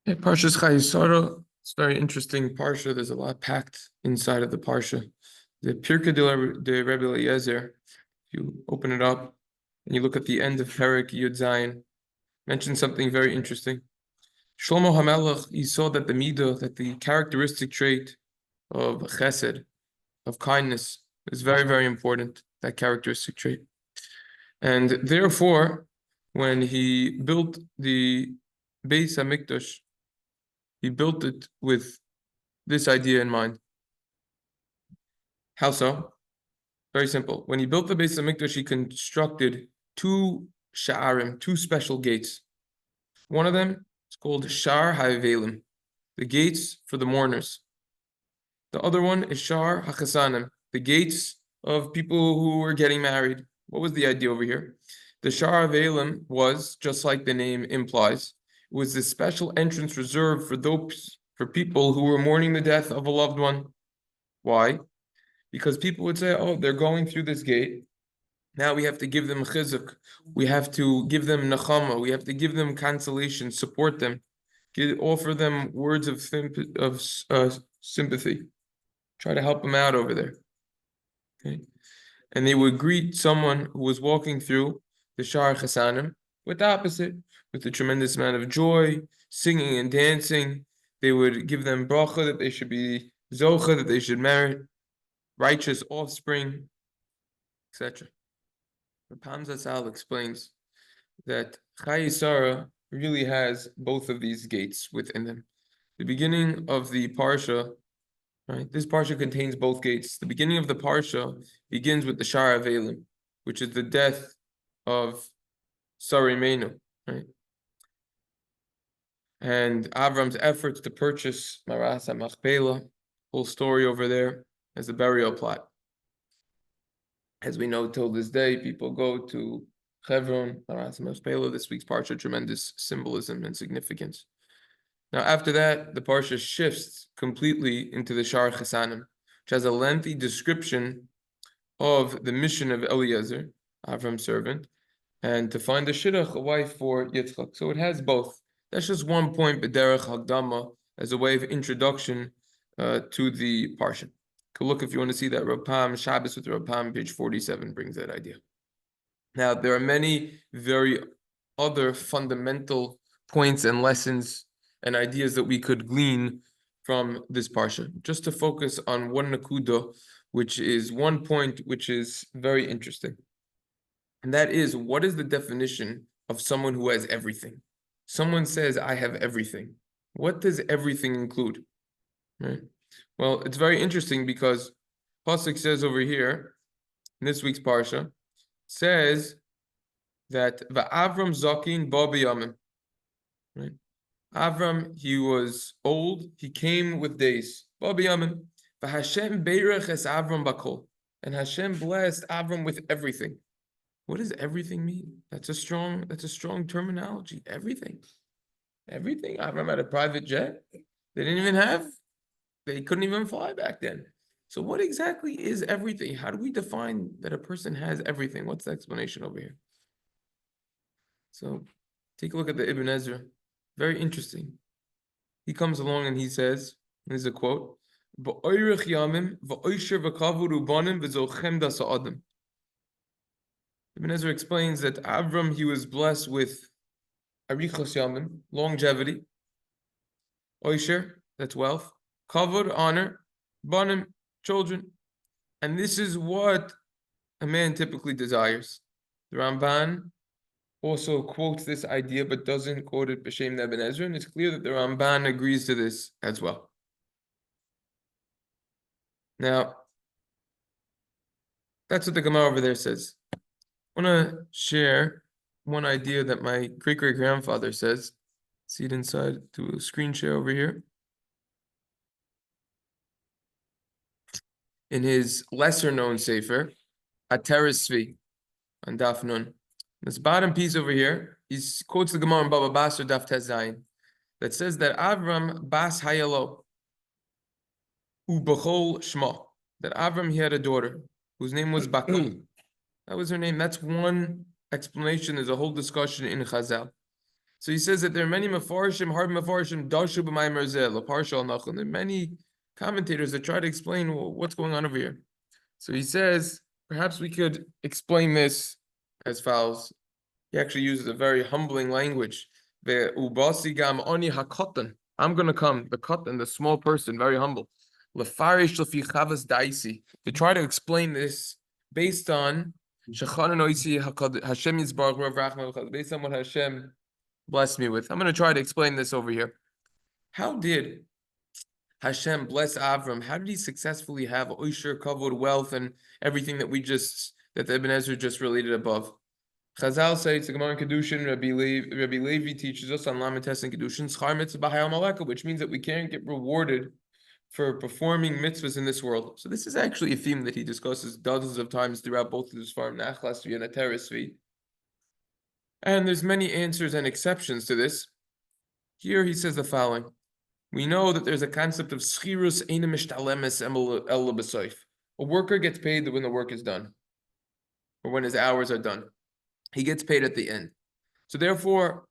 Yeah, Parshas Chayai Sarah. It's a very interesting parsha. There's a lot packed inside of the parsha. The Pirkei de Rebbe Eliezer, if you open it up and you look at the end of Perek Yud Zayin, mentions something very interesting. Shlomo HaMelech, he saw that the midah, that the characteristic trait of chesed, of kindness, is very, very important, that characteristic trait. And therefore, when he built the Beis HaMikdash, he built it with this idea in mind. How so? Very simple. When he built the Beis HaMikdash, he constructed two sha'arim, two special gates. One of them is called Shar HaVelim, the gates for the mourners. The other one is Shar HaChasanim, the gates of people who were getting married. What was the idea over here? The Shar HaVelim was, just like the name implies, it was the special entrance reserved for people who were mourning the death of a loved one. Why? Because people would say, oh, they're going through this gate. Now we have to give them chizuk. We have to give them nachama. We have to give them consolation, support them, offer them words of sympathy. Try to help them out over there. Okay? And they would greet someone who was walking through the Shar Chasanim with the opposite, with a tremendous amount of joy, singing and dancing. They would give them bracha that they should be zocha, that they should merit righteous offspring, etc. Rapam Zatzal explains that Chayai Sarah really has both of these gates within them. The beginning of the parsha, right? This parsha contains both gates. The beginning of the parsha begins with the Shar HaVelim, which is the death of Sarah Imeinu, right? And Avram's efforts to purchase Maras HaMachpelah, whole story over there as a burial plot. As we know till this day, people go to Hebron, Maras HaMachpelah. This week's parsha, tremendous symbolism and significance. Now, after that, the parsha shifts completely into the Shar Chasanim, which has a lengthy description of the mission of Eliezer, Avram's servant, and to find a shidduch, a wife for Yitzchak. So it has both. That's just one point, b'derech hagdama, as a way of introduction to the parsha. Look if you want to see that. Rapam, Shabbos with Rapam, page 47 brings that idea. Now, there are many very other fundamental points and lessons and ideas that we could glean from this parsha. Just to focus on one nakuda, which is one point which is very interesting. And that is, what is the definition of someone who has everything? Someone says, I have everything. What does everything include? Right? Well, it's very interesting because Pasuk says over here, in this week's parsha, says that Avram Zakin Ba B'Yamim. Right? Avram, he was old, he came with days. Ba B'Yamim. Hashem Beirach es Avram Bakol. And Hashem blessed Avram with everything. What does everything mean? That's a strong terminology. Everything. Everything. Avram had a private jet. They couldn't even fly back then. So what exactly is everything? How do we define that a person has everything? What's the explanation over here? So take a look at the Ibn Ezra. Very interesting. He comes along and he says, this is a quote, Ibn Ezra explains that Avram, he was blessed with arichos yamim, longevity, oisher, that's wealth, kavod, honor, banim, children. And this is what a man typically desires. The Ramban also quotes this idea, but doesn't quote it b'shem Ibn Ezra, and it's clear that the Ramban agrees to this as well. Now, that's what the Gemara over there says. I want to share one idea that my great-great-grandfather says. See it inside to a screen share over here. In his lesser-known sefer, Ateres Tzvi, on Daf Nun. This bottom piece over here, he quotes the Gemara in Baba Basra Daf Tes Zayin, that says that Avram Bas Hayalo Ubachol Shma, that Avram, he had a daughter whose name was Bakol. That was her name. That's one explanation. There's a whole discussion in Chazal. So he says that there are many mefarshim, hard mefarshim, dashu b'maimer zeh, leparshal nachon. There are many commentators that try to explain what's going on over here. So he says, perhaps we could explain this as follows. He actually uses a very humbling language. Hakotan. I'm going to come, the kotan, the small person, very humble. Lefarish lefi chavas daisi. To try to explain this based on Hashem Yisbarach, based on what Hashem blessed me with. I'm going to try to explain this over here. How did Hashem bless Avram? How did he successfully have Oisher, kavod, wealth, and everything that that the Ibn Ezra just related above? Chazal say it's the Gemara in Kedushin. Rabbi Levi teaches us on Lamites and Kedushin, Schar mitzvah b'hayal maleka, which means that we can't get rewarded for performing mitzvahs in this world. So this is actually a theme that he discusses dozens of times throughout both of his farm, Nachlas and Ateres. And there's many answers and exceptions to this. Here he says the following. We know that there's a concept of schirus eina mishtalemes el b'soif. A worker gets paid when the work is done, or when his hours are done. He gets paid at the end. So therefore,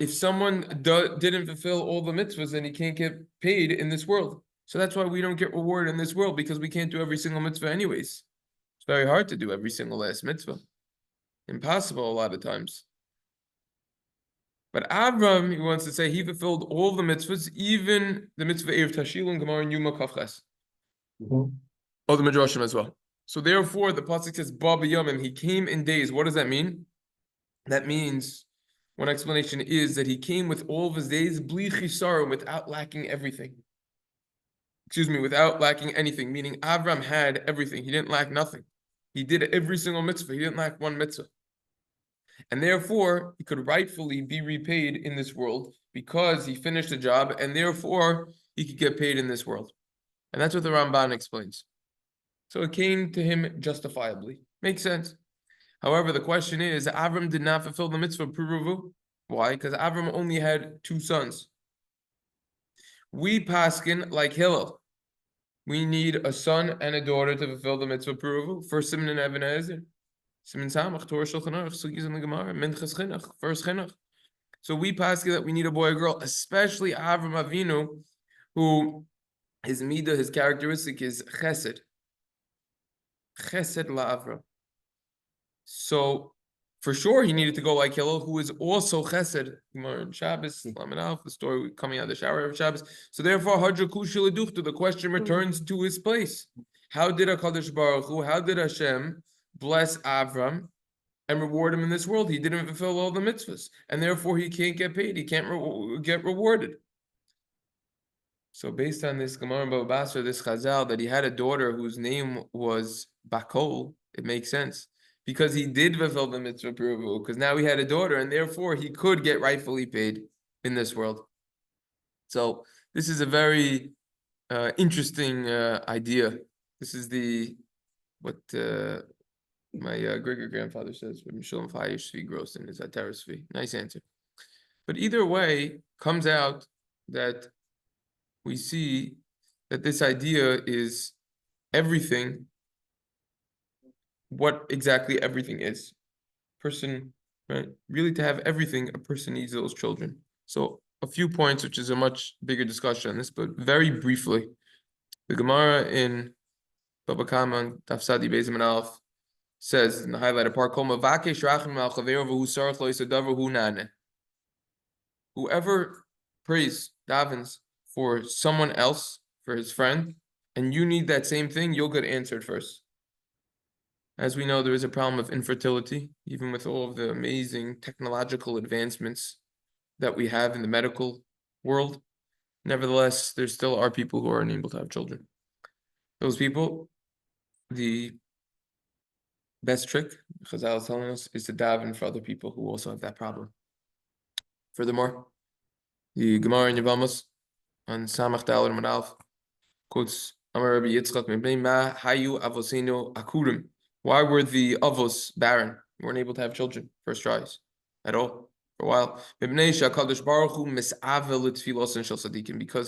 if someone didn't fulfill all the mitzvahs, then he can't get paid in this world. So that's why we don't get rewarded in this world, because we can't do every single mitzvah anyways. It's very hard to do every single last mitzvah. Impossible a lot of times. But Avram, he wants to say, he fulfilled all the mitzvahs, even the mitzvah Erev Tashil and Gemara and Yuma Kafches. All the Midrashim as well. So therefore, the pasuk says, Ba b'yamim, he came in days. What does that mean? That means, one explanation is that he came with all of his days, bli chisara, without lacking everything. Without lacking anything, meaning Avram had everything. He didn't lack nothing. He did every single mitzvah. He didn't lack one mitzvah. And therefore, he could rightfully be repaid in this world because he finished the job, and therefore, he could get paid in this world. And that's what the Ramban explains. So it came to him justifiably. Makes sense. However, the question is, Avram did not fulfill the mitzvah Puruvu. Why? Because Avram only had 2 sons. We paskin like Hillel. We need a son and a daughter to fulfill the mitzvah Puruvu. First Simon and Eben Ezer. Simon Samach, Torah Shulchan Aruch, Sugis in the Gemara, Minchas Chinuch, first Chinuch. So we paskin that we need a boy or girl, especially Avram Avinu, who his midah, his characteristic is chesed. Chesed la'avra. So, for sure, he needed to go like Hillel, who is also chesed. Gemara in Shabbos, Lamed Aleph, the story coming out of the shower every Shabbos. So therefore, Hadra Kushi Leduchtu, the question returns to his place. How did HaKadosh Baruch Hu, how did Hashem bless Avram and reward him in this world? He didn't fulfill all the mitzvahs, and therefore he can't get paid. He can't get rewarded. So based on this Gemara in Baba Basra, this Chazal, that he had a daughter whose name was Bakol, it makes sense. Because he did fulfill the mitzvah Puruvu, because now he had a daughter, and therefore he could get rightfully paid in this world. So this is a very interesting idea. This is what my great-grandfather says, Shalom Fayish Svi Grosin is Ateres Svi. Nice answer. But either way, comes out that we see that this idea is everything. What exactly everything is. Person, right? Really, to have everything, a person needs those children. So a few points, which is a much bigger discussion on this, but very briefly, the Gemara in Baba Kama, Tafsadi Bezim and Alf, says in the highlighted part, whoever prays, davens for someone else, for his friend, and you need that same thing, you'll get answered first. As we know, there is a problem of infertility, even with all of the amazing technological advancements that we have in the medical world. Nevertheless, there still are people who are unable to have children. Those people, the best trick, Chazal is telling us, is to daven for other people who also have that problem. Furthermore, the Gemara in Yevamos on Samach Daled Madalf quotes Amar Rabbi Yitzchak Mibnei Ma Hayu Avosinu Akurim. Why were the avos barren? We weren't able to have children first tries at all for a while. Because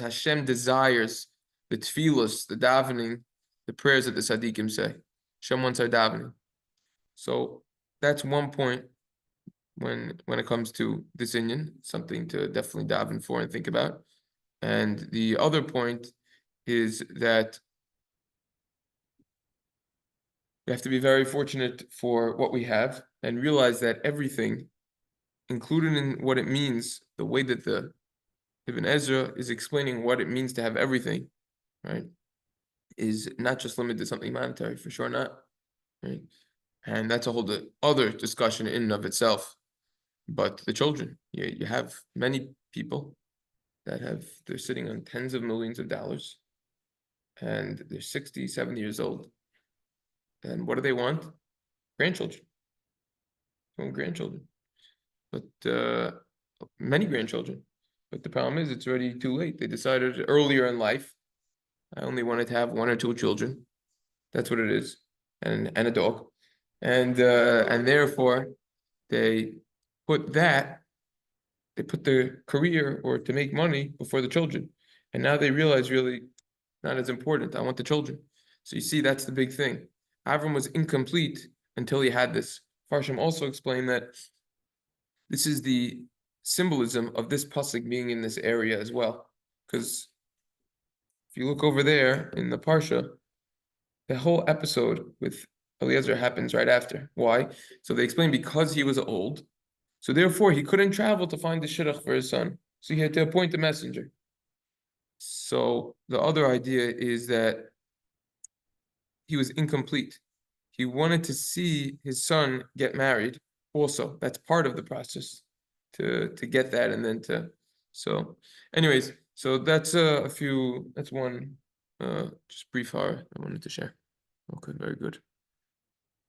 Hashem desires the tefillos, the davening, the prayers that the tzaddikim say. Hashem wants our davening. So that's one point when it comes to this Inyan, something to definitely daven for and think about. And the other point is that we have to be very fortunate for what we have and realize that everything, included in what it means, the way that the Ibn Ezra is explaining what it means to have everything, right, is not just limited to something monetary, for sure not, right? And that's a whole other discussion in and of itself. But the children, you have many people that they're sitting on tens of millions of dollars and they're 60, 70 years old. And what do they want? Grandchildren. They want grandchildren. But many grandchildren. But the problem is it's already too late. They decided earlier in life, I only wanted to have one or two children. That's what it is. And a dog. And therefore they put their career or to make money before the children. And now they realize really not as important. I want the children. So you see, that's the big thing. Avram was incomplete until he had this. Farshim also explained that this is the symbolism of this pasuk being in this area as well. Because if you look over there in the Parsha, the whole episode with Eliezer happens right after. Why? So they explain because he was old, so therefore he couldn't travel to find the shidduch for his son. So he had to appoint a messenger. So the other idea is that he was incomplete. He wanted to see his son get married also. That's part of the process to get that and then so anyways, so that's that's one just brief horror I wanted to share. Okay, very good.